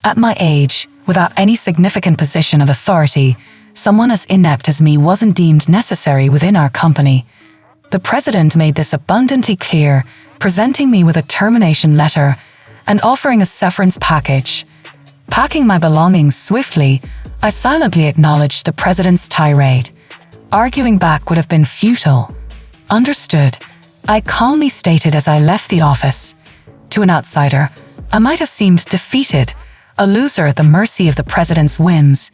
At my age, without any significant position of authority, someone as inept as me wasn't deemed necessary within our company. The president made this abundantly clear, presenting me with a termination letter and offering a severance package. Packing my belongings swiftly, I silently acknowledged the president's tirade. Arguing back would have been futile. Understood, I calmly stated as I left the office. To an outsider, I might have seemed defeated, a loser at the mercy of the president's whims.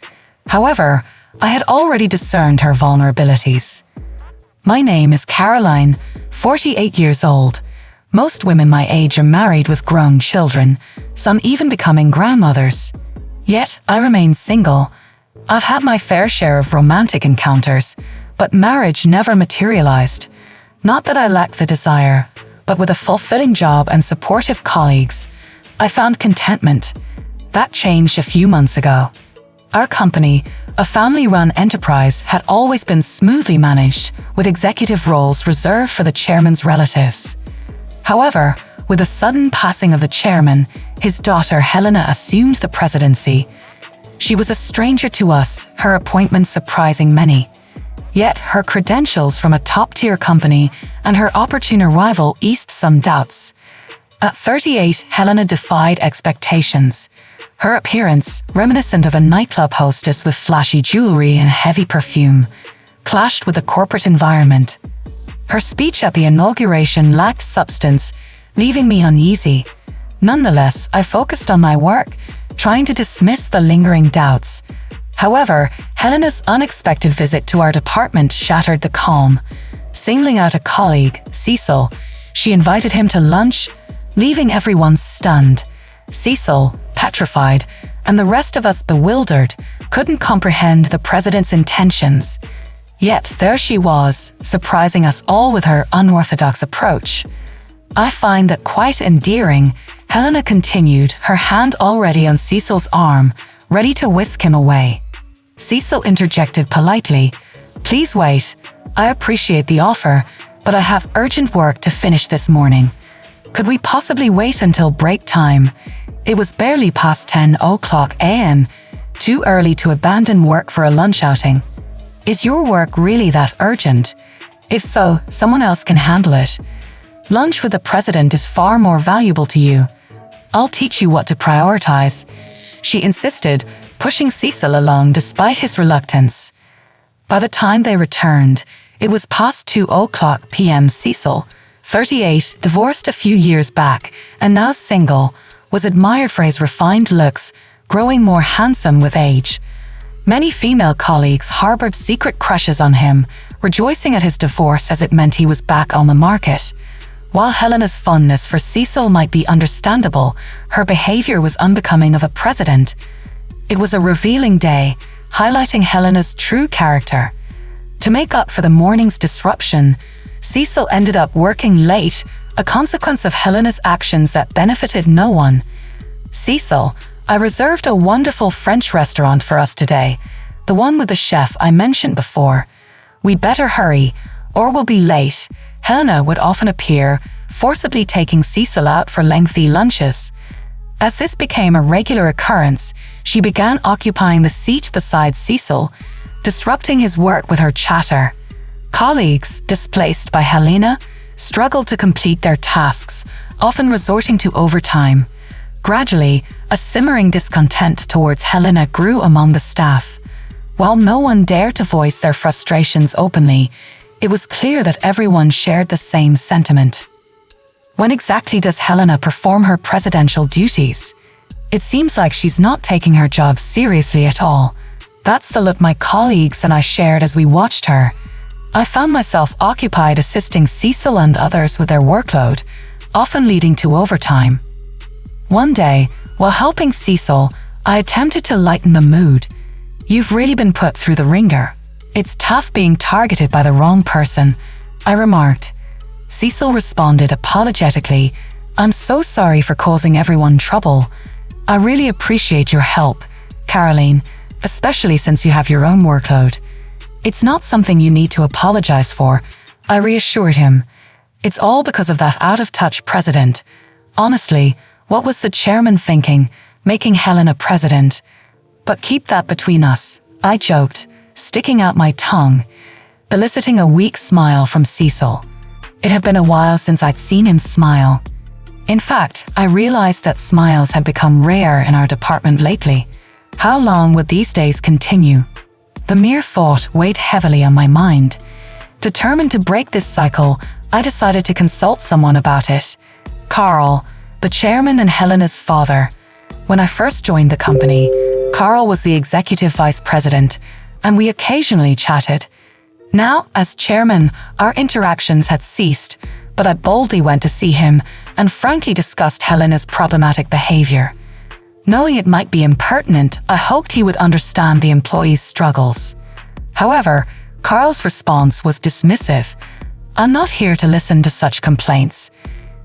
However, I had already discerned her vulnerabilities. My name is Caroline, 48 years old. Most women my age are married with grown children, some even becoming grandmothers. Yet, I remain single. I've had my fair share of romantic encounters, but marriage never materialized. Not that I lacked the desire, but with a fulfilling job and supportive colleagues, I found contentment. That changed a few months ago. Our company, a family-run enterprise, had always been smoothly managed, with executive roles reserved for the chairman's relatives. However, with the sudden passing of the chairman, his daughter Helena assumed the presidency. She was a stranger to us, her appointment surprising many. Yet her credentials from a top-tier company and her opportune arrival eased some doubts. At 38, Helena defied expectations. Her appearance, reminiscent of a nightclub hostess with flashy jewelry and heavy perfume, clashed with the corporate environment. Her speech at the inauguration lacked substance, leaving me uneasy. Nonetheless, I focused on my work, trying to dismiss the lingering doubts. However, Helena's unexpected visit to our department shattered the calm. Singling out a colleague, Cecil, she invited him to lunch, leaving everyone stunned. Cecil, petrified, and the rest of us bewildered, couldn't comprehend the president's intentions. Yet there she was, surprising us all with her unorthodox approach. I find that quite endearing. Helena continued, her hand already on Cecil's arm, ready to whisk him away. Cecil interjected politely, "Please wait. I appreciate the offer, but I have urgent work to finish this morning. Could we possibly wait until break time?" It was barely past 10:00 a.m., too early to abandon work for a lunch outing. "Is your work really that urgent? If so, someone else can handle it. Lunch with the president is far more valuable to you. I'll teach you what to prioritize," she insisted, pushing Cecil along despite his reluctance. By the time they returned, it was past 2:00 p.m. Cecil, 38, divorced a few years back, and now single, was admired for his refined looks, growing more handsome with age. Many female colleagues harbored secret crushes on him, rejoicing at his divorce as it meant he was back on the market. While Helena's fondness for Cecil might be understandable, her behavior was unbecoming of a president. It was a revealing day, highlighting Helena's true character. To make up for the morning's disruption, Cecil ended up working late, a consequence of Helena's actions that benefited no one. "Cecil, I reserved a wonderful French restaurant for us today, the one with the chef I mentioned before. We'd better hurry, or we'll be late." Helena would often appear, forcibly taking Cecil out for lengthy lunches. As this became a regular occurrence, she began occupying the seat beside Cecil, disrupting his work with her chatter. Colleagues, displaced by Helena, struggled to complete their tasks, often resorting to overtime. Gradually, a simmering discontent towards Helena grew among the staff. While no one dared to voice their frustrations openly, it was clear that everyone shared the same sentiment. When exactly does Helena perform her presidential duties? It seems like she's not taking her job seriously at all. That's the look my colleagues and I shared as we watched her. I found myself occupied assisting Cecil and others with their workload, often leading to overtime. One day, while helping Cecil, I attempted to lighten the mood. "You've really been put through the ringer. It's tough being targeted by the wrong person," I remarked. Cecil responded apologetically, "I'm so sorry for causing everyone trouble. I really appreciate your help, Caroline, especially since you have your own workload. It's not something you need to apologize for," I reassured him. "It's all because of that out-of-touch president. Honestly, what was the chairman thinking? making Helena president. But keep that between us, I joked, sticking out my tongue, eliciting a weak smile from Cecil. It had been a while since I'd seen him smile. In fact, I realized that smiles had become rare in our department lately. How long would these days continue? The mere thought weighed heavily on my mind. Determined to break this cycle, I decided to consult someone about it. Carl, the chairman and Helena's father. When I first joined the company, Carl was the executive vice president, and we occasionally chatted. Now, as chairman, our interactions had ceased, but I boldly went to see him and frankly discussed Helena's problematic behavior. Knowing it might be impertinent, I hoped he would understand the employees' struggles. However, Carl's response was dismissive. I'm not here to listen to such complaints.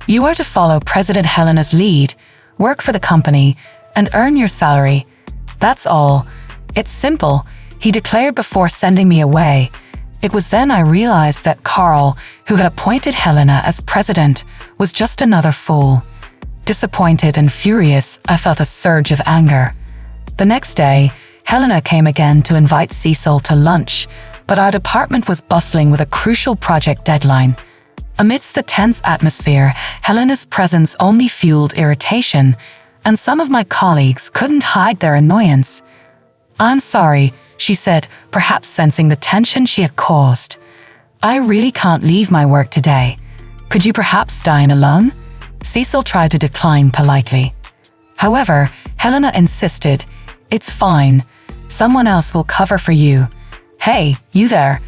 You are to follow President Helena's lead, work for the company, and earn your salary. That's all. It's simple, he declared before sending me away. It was then I realized that Carl, who had appointed Helena as president, was just another fool. Disappointed and furious, I felt a surge of anger. The next day, Helena came again to invite Cecil to lunch, but our department was bustling with a crucial project deadline. Amidst the tense atmosphere, Helena's presence only fueled irritation, and some of my colleagues couldn't hide their annoyance. I'm sorry, she said, perhaps sensing the tension she had caused. I really can't leave my work today. Could you perhaps dine alone? Cecil tried to decline politely. However, Helena insisted, it's fine. Someone else will cover for you. Hey, you there.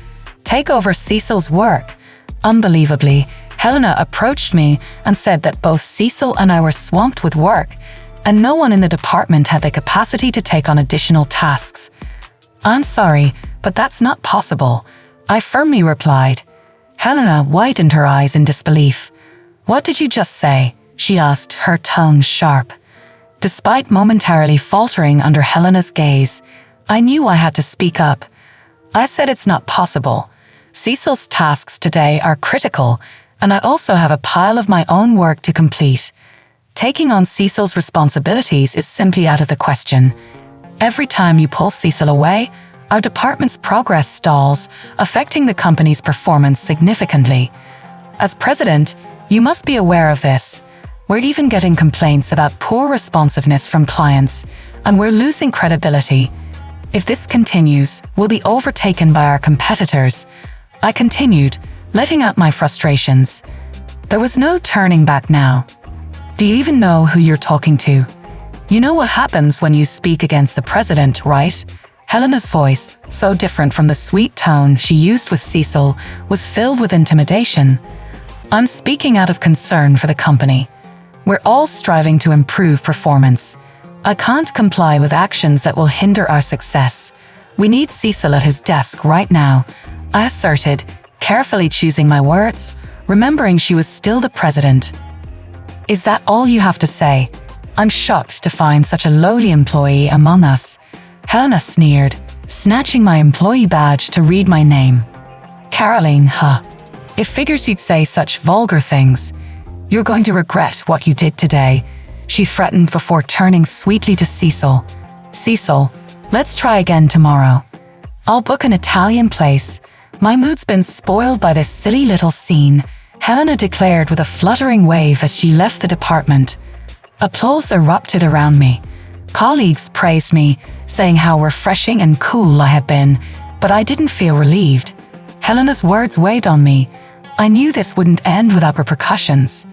Take over Cecil's work. Unbelievably, Helena approached me and said that both Cecil and I were swamped with work, and no one in the department had the capacity to take on additional tasks. I'm sorry, but that's not possible, I firmly replied. Helena widened her eyes in disbelief. What did you just say? She asked, her tone sharp. Despite momentarily faltering under Helena's gaze, I knew I had to speak up. I said it's not possible. Cecil's tasks today are critical, and I also have a pile of my own work to complete. Taking on Cecil's responsibilities is simply out of the question. Every time you pull Cecil away, our department's progress stalls, affecting the company's performance significantly. As president, you must be aware of this. We're even getting complaints about poor responsiveness from clients, and we're losing credibility. If this continues, we'll be overtaken by our competitors. I continued, letting out my frustrations. There was no turning back now. Do you even know who you're talking to? You know what happens when you speak against the president, right? Helena's voice, so different from the sweet tone she used with Cecil, was filled with intimidation. I'm speaking out of concern for the company. We're all striving to improve performance. I can't comply with actions that will hinder our success. We need Cecil at his desk right now, I asserted, carefully choosing my words, remembering she was still the president. Is that all you have to say? I'm shocked to find such a lowly employee among us. Helena sneered, snatching my employee badge to read my name. Caroline, huh? It figures you'd say such vulgar things. You're going to regret what you did today, she threatened before turning sweetly to Cecil. Cecil, let's try again tomorrow. I'll book an Italian place. My mood's been spoiled by this silly little scene, Helena declared with a fluttering wave as she left the department. Applause erupted around me. Colleagues praised me, saying how refreshing and cool I had been, but I didn't feel relieved. Helena's words weighed on me. I knew this wouldn't end without repercussions.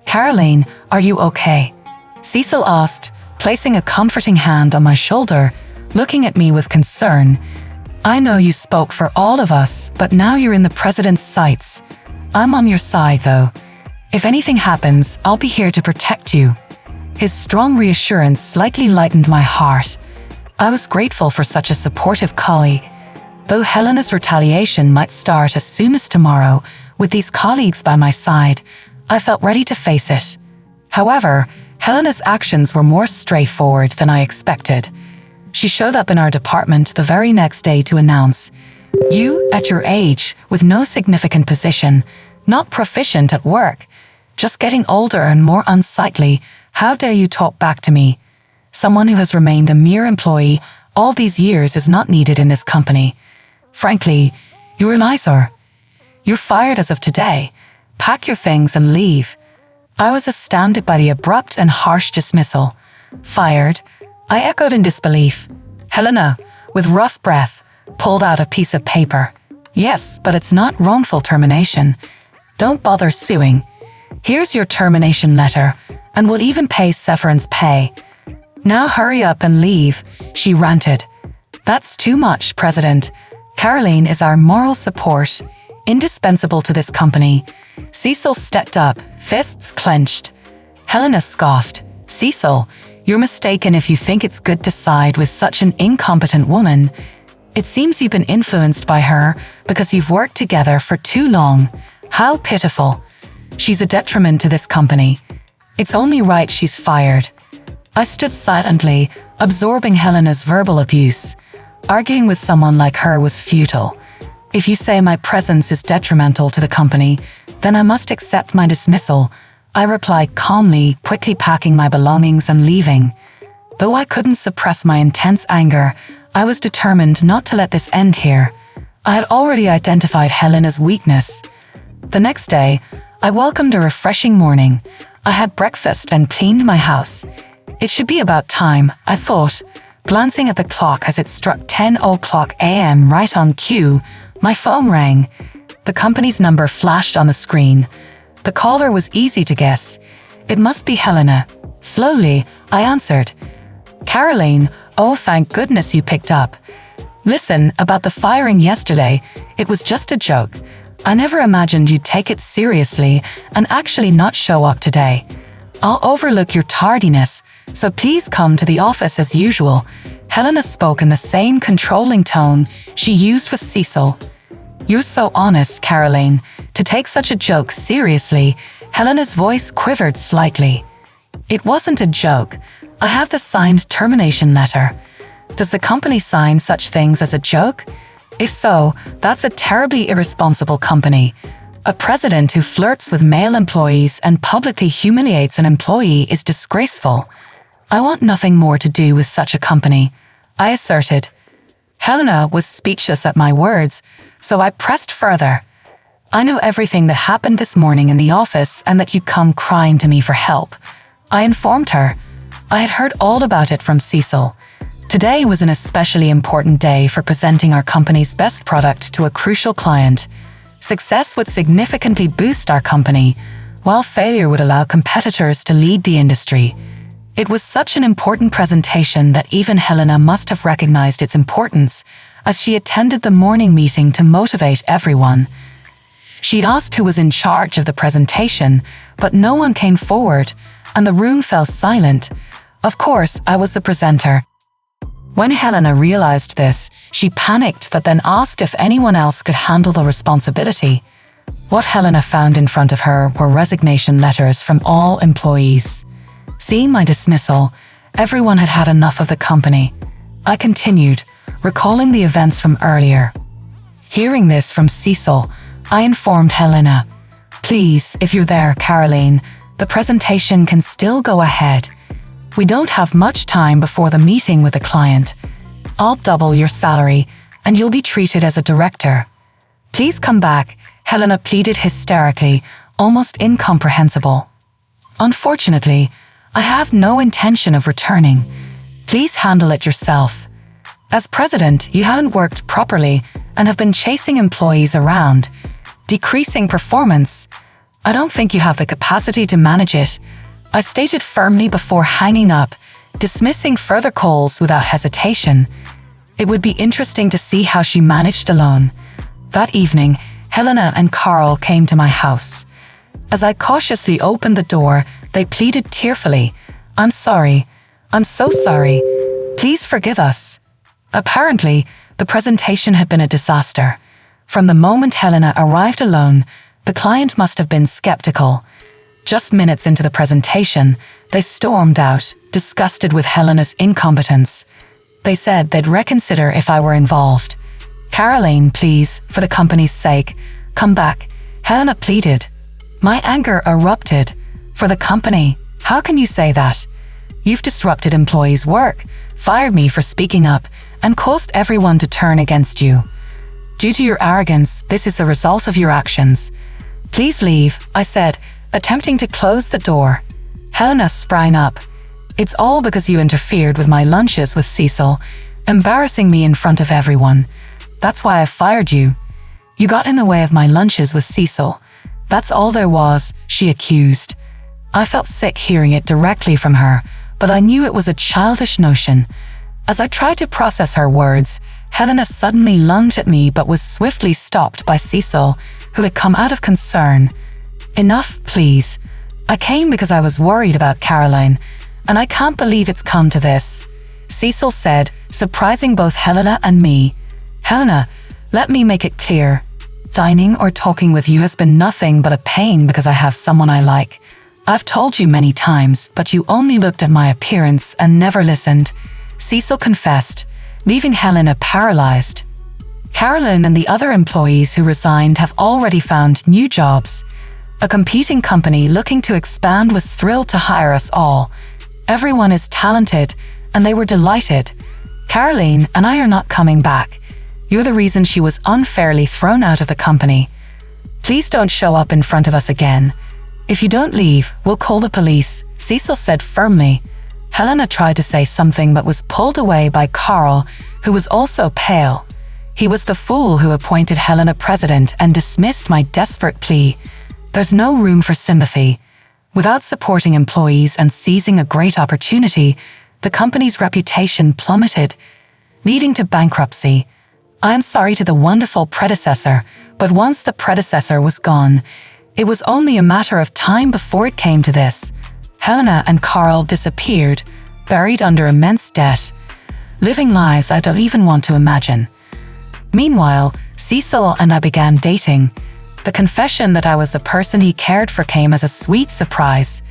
Caroline, are you okay? Cecil asked, placing a comforting hand on my shoulder, looking at me with concern. I know you spoke for all of us, but now you're in the president's sights. I'm on your side, though. If anything happens, I'll be here to protect you. His strong reassurance slightly lightened my heart. I was grateful for such a supportive colleague. Though Helena's retaliation might start as soon as tomorrow, with these colleagues by my side, I felt ready to face it. However, Helena's actions were more straightforward than I expected. She showed up in our department the very next day to announce, "You, at your age, with no significant position, not proficient at work, just getting older and more unsightly, how dare you talk back to me?" Someone who has remained a mere employee all these years is not needed in this company. Frankly, you're an eyesore. You're fired as of today. Pack your things and leave. I was astounded by the abrupt and harsh dismissal. Fired? I echoed in disbelief. Helena, with rough breath, pulled out a piece of paper. Yes, but it's not wrongful termination. Don't bother suing. Here's your termination letter, and we'll even pay severance pay. Now hurry up and leave, she ranted. That's too much, President. Caroline is our moral support, indispensable to this company. Cecil stepped up, fists clenched. Helena scoffed. Cecil, you're mistaken if you think it's good to side with such an incompetent woman. It seems you've been influenced by her because you've worked together for too long. How pitiful. She's a detriment to this company. It's only right she's fired. I stood silently, absorbing Helena's verbal abuse. Arguing with someone like her was futile. If you say my presence is detrimental to the company, then I must accept my dismissal, I replied calmly, quickly packing my belongings and leaving. Though I couldn't suppress my intense anger, I was determined not to let this end here. I had already identified Helena's weakness. The next day, I welcomed a refreshing morning. I had breakfast and cleaned my house. It should be about time, I thought. Glancing at the clock as it struck 10:00 a.m. right on cue, my phone rang. The company's number flashed on the screen. The caller was easy to guess. It must be Helena. Slowly, I answered. Caroline, oh thank goodness you picked up. Listen, about the firing yesterday, it was just a joke. I never imagined you'd take it seriously and actually not show up today. I'll overlook your tardiness, so please come to the office as usual. Helena spoke in the same controlling tone she used with Cecil. You're so honest, Caroline. To take such a joke seriously, Helena's voice quivered slightly. It wasn't a joke. I have the signed termination letter. Does the company sign such things as a joke? If so, that's a terribly irresponsible company. A president who flirts with male employees and publicly humiliates an employee is disgraceful. I want nothing more to do with such a company, I asserted. Helena was speechless at my words, so I pressed further. I know everything that happened this morning in the office and that you'd come crying to me for help. I informed her. I had heard all about it from Cecil. Today was an especially important day for presenting our company's best product to a crucial client. Success would significantly boost our company, while failure would allow competitors to lead the industry. It was such an important presentation that even Helena must have recognized its importance, as she attended the morning meeting to motivate everyone. She asked who was in charge of the presentation, but no one came forward, and the room fell silent. Of course, I was the presenter. When Helena realized this, she panicked but then asked if anyone else could handle the responsibility. What Helena found in front of her were resignation letters from all employees. Seeing my dismissal, everyone had had enough of the company. I continued, recalling the events from earlier. Hearing this from Cecil, I informed Helena. Please, if you're there, Caroline, the presentation can still go ahead. We don't have much time before the meeting with the client. I'll double your salary, and you'll be treated as a director. Please come back, Helena pleaded hysterically, almost incomprehensible. Unfortunately, I have no intention of returning. Please handle it yourself. As president, you haven't worked properly and have been chasing employees around, decreasing performance. I don't think you have the capacity to manage it, I stated firmly before hanging up, dismissing further calls without hesitation. It would be interesting to see how she managed alone. That evening, Helena and Carl came to my house. As I cautiously opened the door, they pleaded tearfully, I'm sorry. I'm so sorry. Please forgive us. Apparently, the presentation had been a disaster. From the moment Helena arrived alone, the client must have been skeptical. Just minutes into the presentation, they stormed out, disgusted with Helena's incompetence. They said they'd reconsider if I were involved. Caroline, please, for the company's sake, come back, Helena pleaded. My anger erupted. For the company, how can you say that? You've disrupted employees' work, fired me for speaking up, and caused everyone to turn against you. Due to your arrogance, this is the result of your actions. Please leave, I said, attempting to close the door. Helena sprang up. It's all because you interfered with my lunches with Cecil, embarrassing me in front of everyone. That's why I fired you. You got in the way of my lunches with Cecil. That's all there was, she accused. I felt sick hearing it directly from her, but I knew it was a childish notion. As I tried to process her words, Helena suddenly lunged at me but was swiftly stopped by Cecil, who had come out of concern. Enough, please. I came because I was worried about Caroline, and I can't believe it's come to this, Cecil said, surprising both Helena and me. Helena, let me make it clear. Dining or talking with you has been nothing but a pain because I have someone I like. I've told you many times, but you only looked at my appearance and never listened, Cecil confessed, leaving Helena paralyzed. Caroline and the other employees who resigned have already found new jobs. A competing company looking to expand was thrilled to hire us all. Everyone is talented, and they were delighted. Caroline and I are not coming back. You're the reason she was unfairly thrown out of the company. Please don't show up in front of us again. If you don't leave, we'll call the police, Cecil said firmly. Helena tried to say something but was pulled away by Carl, who was also pale. He was the fool who appointed Helena president and dismissed my desperate plea. There's no room for sympathy. Without supporting employees and seizing a great opportunity, the company's reputation plummeted, leading to bankruptcy. I am sorry to the wonderful predecessor, but once the predecessor was gone, it was only a matter of time before it came to this. Helena and Carl disappeared, buried under immense debt, living lives I don't even want to imagine. Meanwhile, Cecil and I began dating. The confession that I was the person he cared for came as a sweet surprise.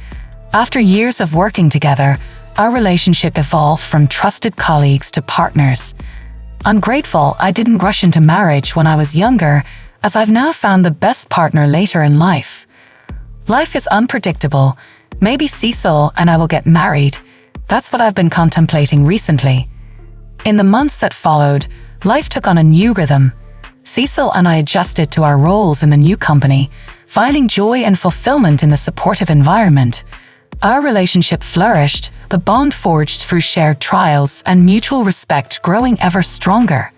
After years of working together, our relationship evolved from trusted colleagues to partners. I'm grateful I didn't rush into marriage when I was younger, as I've now found the best partner later in life. Life is unpredictable. Maybe Cecil and I will get married. That's what I've been contemplating recently. In the months that followed, life took on a new rhythm. Cecil and I adjusted to our roles in the new company, finding joy and fulfillment in the supportive environment. Our relationship flourished, the bond forged through shared trials and mutual respect growing ever stronger.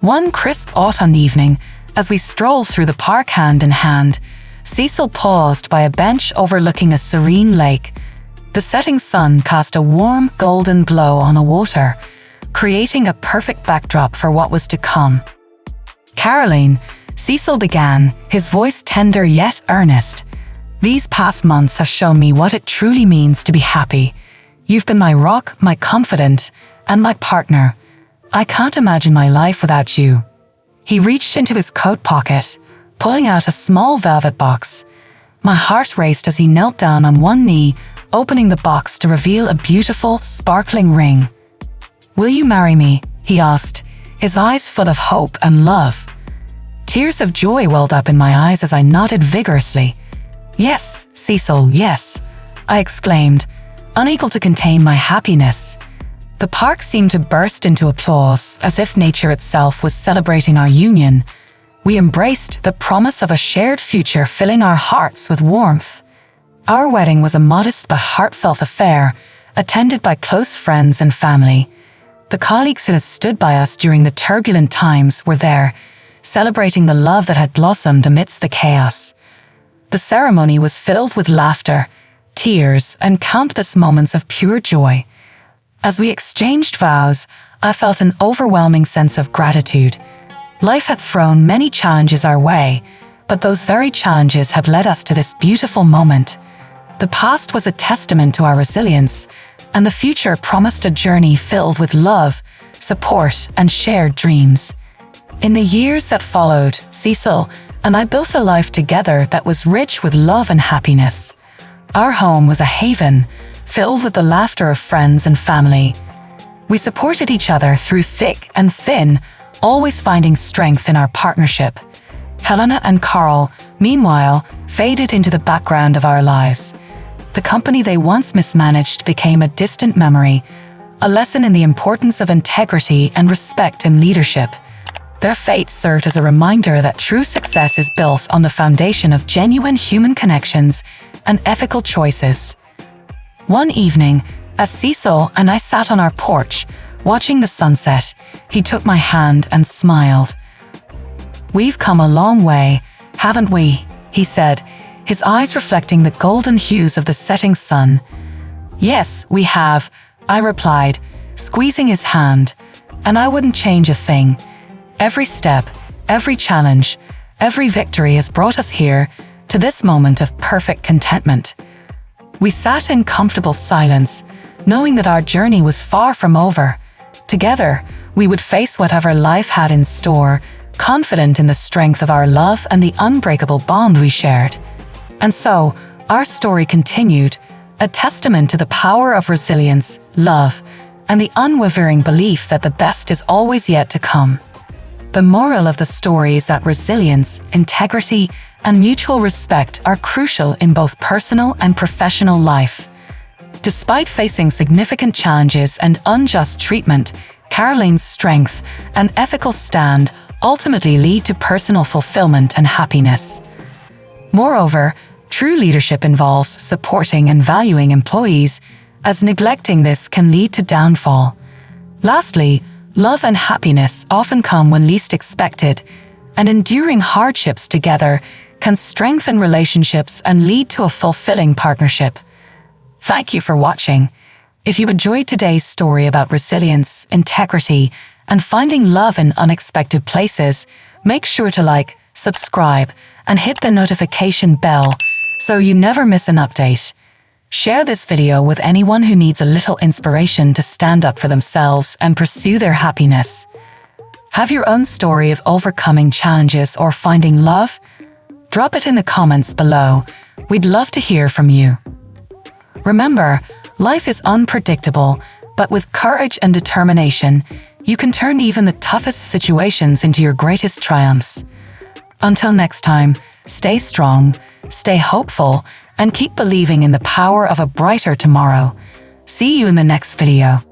One crisp autumn evening, as we strolled through the park hand in hand, Cecil paused by a bench overlooking a serene lake. The setting sun cast a warm, golden glow on the water, creating a perfect backdrop for what was to come. Caroline, Cecil began, his voice tender yet earnest. These past months have shown me what it truly means to be happy. You've been my rock, my confidant, and my partner. I can't imagine my life without you. He reached into his coat pocket, pulling out a small velvet box. My heart raced as he knelt down on one knee, opening the box to reveal a beautiful, sparkling ring. Will you marry me? He asked, his eyes full of hope and love. Tears of joy welled up in my eyes as I nodded vigorously. Yes, Cecil, yes, I exclaimed, unable to contain my happiness. The park seemed to burst into applause, as if nature itself was celebrating our union. We embraced the promise of a shared future, filling our hearts with warmth. Our wedding was a modest but heartfelt affair, attended by close friends and family. The colleagues who had stood by us during the turbulent times were there, celebrating the love that had blossomed amidst the chaos. The ceremony was filled with laughter, tears, and countless moments of pure joy. As we exchanged vows, I felt an overwhelming sense of gratitude. Life had thrown many challenges our way, but those very challenges had led us to this beautiful moment. The past was a testament to our resilience, and the future promised a journey filled with love, support, and shared dreams. In the years that followed, Cecil and I built a life together that was rich with love and happiness. Our home was a haven, filled with the laughter of friends and family. We supported each other through thick and thin, always finding strength in our partnership. Helena and Carl, meanwhile, faded into the background of our lives. The company they once mismanaged became a distant memory, a lesson in the importance of integrity and respect in leadership. Their fate served as a reminder that true success is built on the foundation of genuine human connections and ethical choices. One evening, as Cecil and I sat on our porch, watching the sunset, he took my hand and smiled. "We've come a long way, haven't we?" he said, his eyes reflecting the golden hues of the setting sun. "Yes, we have," I replied, squeezing his hand, "and I wouldn't change a thing. Every step, every challenge, every victory has brought us here, to this moment of perfect contentment." We sat in comfortable silence, knowing that our journey was far from over. Together, we would face whatever life had in store, confident in the strength of our love and the unbreakable bond we shared. And so, our story continued, a testament to the power of resilience, love, and the unwavering belief that the best is always yet to come. The moral of the story is that resilience, integrity, and mutual respect are crucial in both personal and professional life. Despite facing significant challenges and unjust treatment, Caroline's strength and ethical stand ultimately lead to personal fulfillment and happiness. Moreover, true leadership involves supporting and valuing employees, as neglecting this can lead to downfall. Lastly, love and happiness often come when least expected, and enduring hardships together can strengthen relationships and lead to a fulfilling partnership. Thank you for watching. If you enjoyed today's story about resilience, integrity, and finding love in unexpected places, make sure to like, subscribe, and hit the notification bell so you never miss an update. Share this video with anyone who needs a little inspiration to stand up for themselves and pursue their happiness. Have your own story of overcoming challenges or finding love? Drop it in the comments below. We'd love to hear from you. Remember, life is unpredictable, but with courage and determination, you can turn even the toughest situations into your greatest triumphs. Until next time, stay strong, stay hopeful, and keep believing in the power of a brighter tomorrow. See you in the next video.